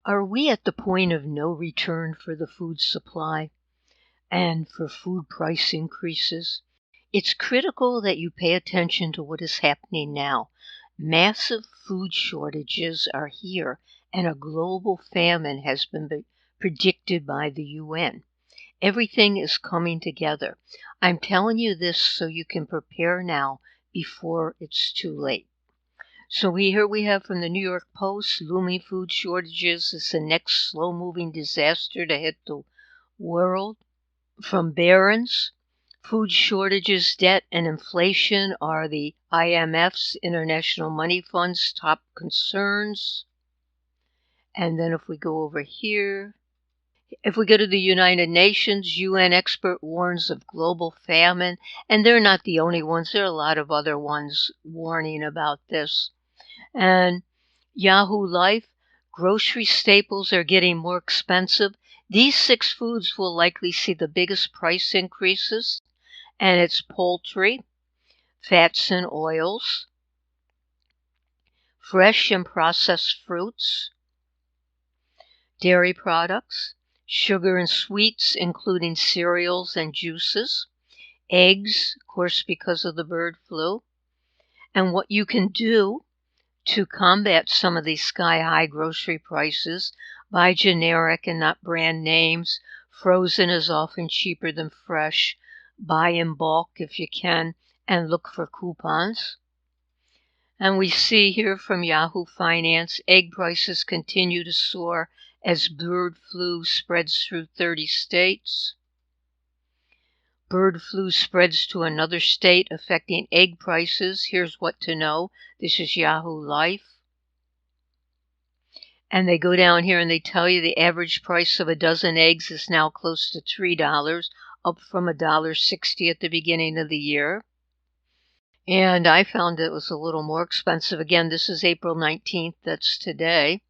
Are we at the point of no return for the food supply and for food price increases? It's critical that you pay attention to what is happening now. Massive food shortages are here, and a global famine has been predicted by the UN. Everything is coming together. I'm telling you this so you can prepare now before it's too late. So here we have from the New York Post, looming food shortages is the next slow-moving disaster to hit the world. From Barron's, food shortages, debt, and inflation are the IMF's, International Money Fund's, top concerns. And then if we go over here, if we go to the United Nations, UN expert warns of global famine. And they're not the only ones. There are a lot of other ones warning about this. And Yahoo Life, grocery staples are getting more expensive. These 6 foods will likely see the biggest price increases, and it's poultry, fats and oils, fresh and processed fruits, dairy products, sugar and sweets, including cereals and juices, eggs, of course, because of the bird flu, and what you can do to combat some of these sky-high grocery prices. Buy generic and not brand names. Frozen is often cheaper than fresh. Buy in bulk if you can, and look for coupons. And we see here from Yahoo Finance, egg prices continue to soar as bird flu spreads through 30 states. Bird flu spreads to another state, affecting egg prices. Here's what to know. This is Yahoo Life. And they go down here and they tell you the average price of a dozen eggs is now close to $3, up from $1.60 at the beginning of the year. And I found it was a little more expensive. Again, this is April 19th. That's today.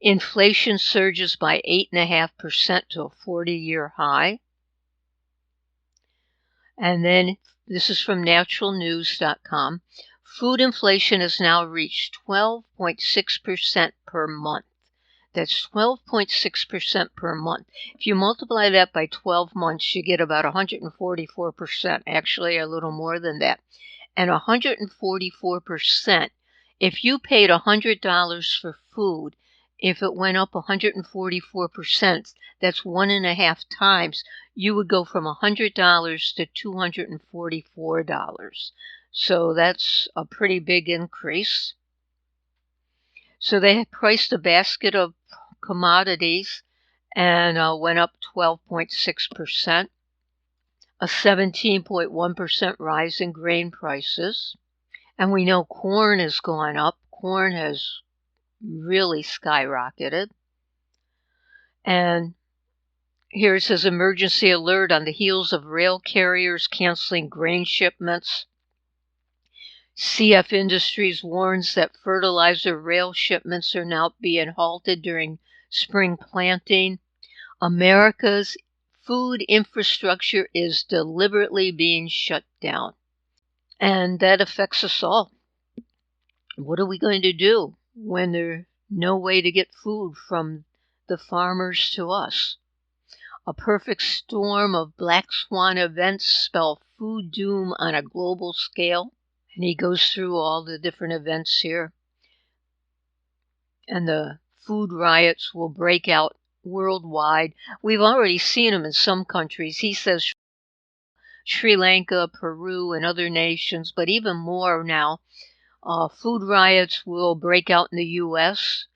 Inflation surges by 8.5% to a 40-year high. And then this is from naturalnews.com. Food inflation has now reached 12.6% per month. That's 12.6% per month. If you multiply that by 12 months, you get about 144%, actually a little more than that. And 144%, if you paid $100 for food, if it went up 144%, that's 1.5 times. You would go from $100 to $244. So that's a pretty big increase. So they had priced a basket of commodities and went up 12.6%, a 17.1% rise in grain prices. And we know corn has gone up. Corn has really skyrocketed. And here it says emergency alert on the heels of rail carriers canceling grain shipments. CF Industries warns that fertilizer rail shipments are now being halted during spring planting. America's food infrastructure is deliberately being shut down. And that affects us all. What are we going to do when there's no way to get food from the farmers to us? A perfect storm of black swan events spell food doom on a global scale. And he goes through all the different events here. And the food riots will break out worldwide. We've already seen them in some countries. He says Sri Lanka, Peru, and other nations, but even more now. Food riots will break out in the U.S.,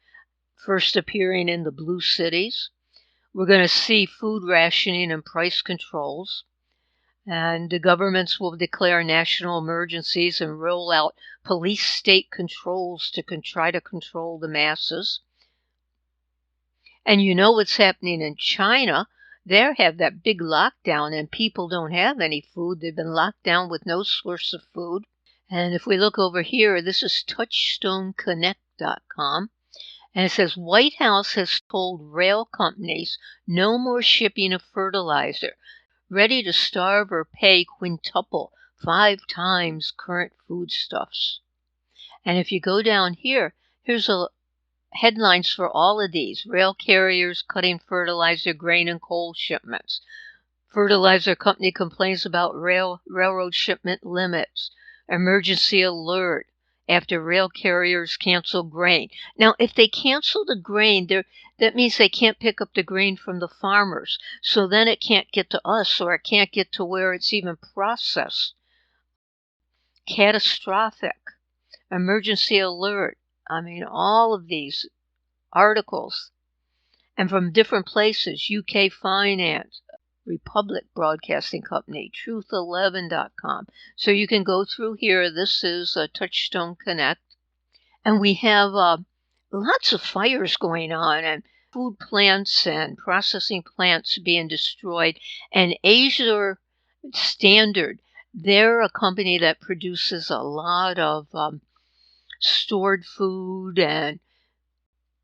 first appearing in the blue cities. We're going to see food rationing and price controls. And the governments will declare national emergencies and roll out police state controls to try to control the masses. And you know what's happening in China. They have that big lockdown and people don't have any food. They've been locked down with no source of food. And if we look over here, this is touchstoneconnect.com. And it says White House has told rail companies no more shipping of fertilizer. Ready to starve or pay quintuple, 5 times current foodstuffs. And if you go down here, here's a headlines for all of these. Rail carriers cutting fertilizer, grain, and coal shipments. Fertilizer company complains about railroad shipment limits. Emergency alert after rail carriers cancel grain. Now, if they cancel the grain, that means they can't pick up the grain from the farmers. So then it can't get to us, or it can't get to where it's even processed. Catastrophic. Emergency alert. I mean, all of these articles. And from different places. UK Finance, Republic Broadcasting Company, Truth11.com. So you can go through here. This is Touchstone Connect. And we have lots of fires going on, and food plants and processing plants being destroyed. And Asia Standard, they're a company that produces a lot of stored food, and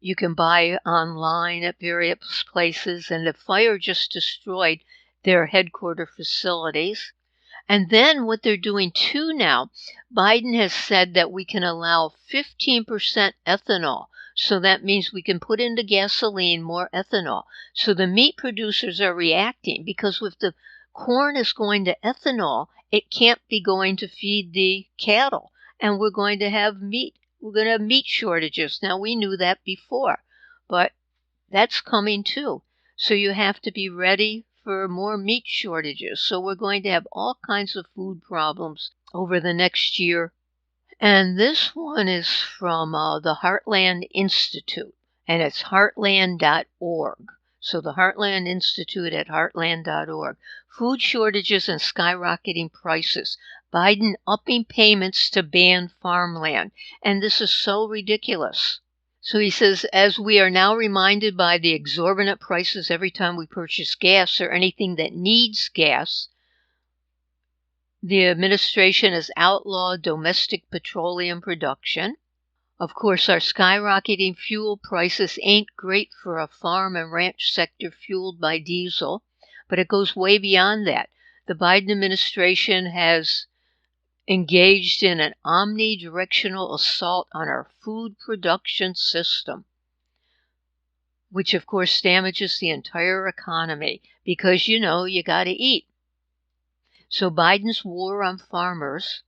you can buy online at various places. And the fire just destroyed their headquarter facilities. And then what they're doing too now, Biden has said that we can allow 15% ethanol. So that means we can put into gasoline more ethanol. So the meat producers are reacting, because if the corn is going to ethanol, it can't be going to feed the cattle. And we're going to have meat. We're going to have meat shortages. Now, we knew that before, but that's coming too. So you have to be ready for more meat shortages. So we're going to have all kinds of food problems over the next year. And this one is from the Heartland Institute, and it's heartland.org. So the Heartland Institute at heartland.org. Food shortages and skyrocketing prices. Biden upping payments to ban farmland. And this is so ridiculous. So he says, as we are now reminded by the exorbitant prices every time we purchase gas or anything that needs gas, the administration has outlawed domestic petroleum production. Of course, our skyrocketing fuel prices ain't great for a farm and ranch sector fueled by diesel, but it goes way beyond that. The Biden administration has engaged in an omnidirectional assault on our food production system, which of course damages the entire economy, because you got to eat. So Biden's war on farmers.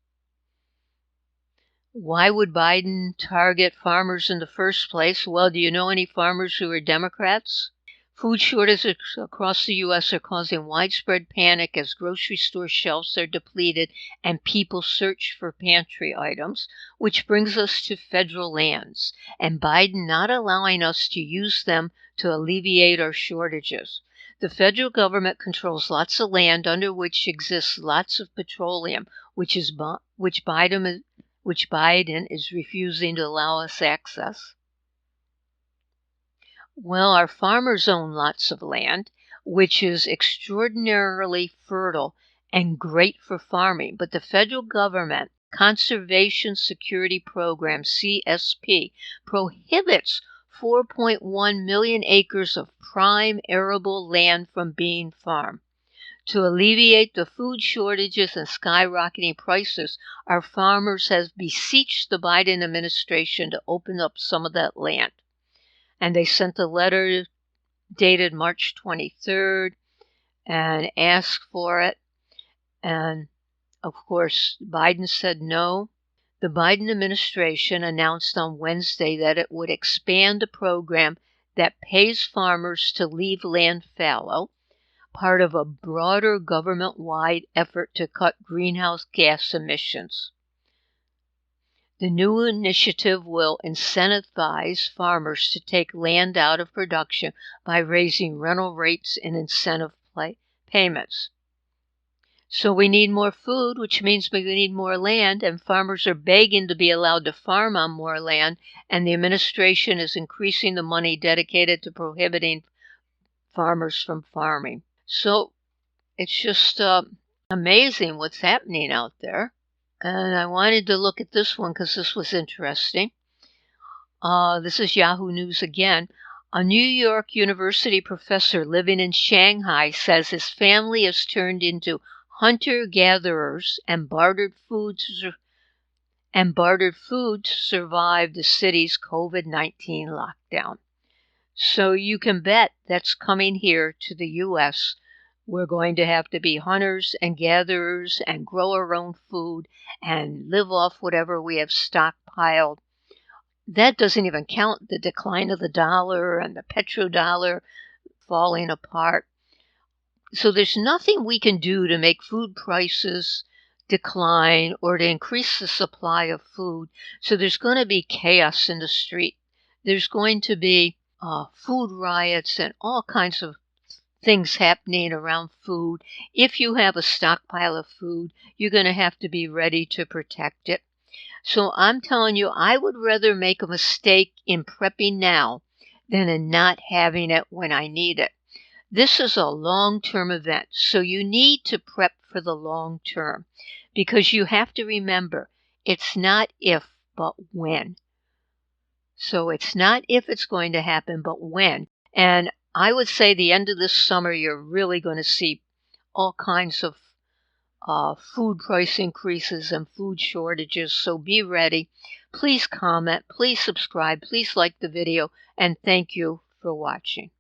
Why would Biden target farmers in the first place? Well, do you know any farmers who are Democrats? Food shortages across the U.S. are causing widespread panic as grocery store shelves are depleted and people search for pantry items, which brings us to federal lands, and Biden not allowing us to use them to alleviate our shortages. The federal government controls lots of land under which exists lots of petroleum, which Biden is refusing to allow us access. Well, our farmers own lots of land, which is extraordinarily fertile and great for farming. But the federal government Conservation Security Program, CSP, prohibits 4.1 million acres of prime arable land from being farmed. To alleviate the food shortages and skyrocketing prices, our farmers have beseeched the Biden administration to open up some of that land. And they sent a letter dated March 23rd and asked for it. And, of course, Biden said no. The Biden administration announced on Wednesday that it would expand a program that pays farmers to leave land fallow, part of a broader government-wide effort to cut greenhouse gas emissions. The new initiative will incentivize farmers to take land out of production by raising rental rates and incentive payments. So we need more food, which means we need more land, and farmers are begging to be allowed to farm on more land, and the administration is increasing the money dedicated to prohibiting farmers from farming. So it's just amazing what's happening out there. And I wanted to look at this one because this was interesting. This is Yahoo News again. A New York University professor living in Shanghai says his family is turned into hunter-gatherers and bartered food and bartered food to survive the city's COVID-19 lockdown. So you can bet that's coming here to the U.S. We're going to have to be hunters and gatherers and grow our own food and live off whatever we have stockpiled. That doesn't even count the decline of the dollar and the petrodollar falling apart. So there's nothing we can do to make food prices decline or to increase the supply of food. So there's going to be chaos in the street. There's going to be food riots and all kinds of things happening around food. If you have a stockpile of food, you're going to have to be ready to protect it. So I'm telling you, I would rather make a mistake in prepping now than in not having it when I need it. This is a long-term event, so you need to prep for the long term because you have to remember, it's not if, but when. So it's not if it's going to happen, but when. And I would say the end of this summer, you're really going to see all kinds of food price increases and food shortages. So be ready. Please comment, please subscribe, please like the video, and thank you for watching.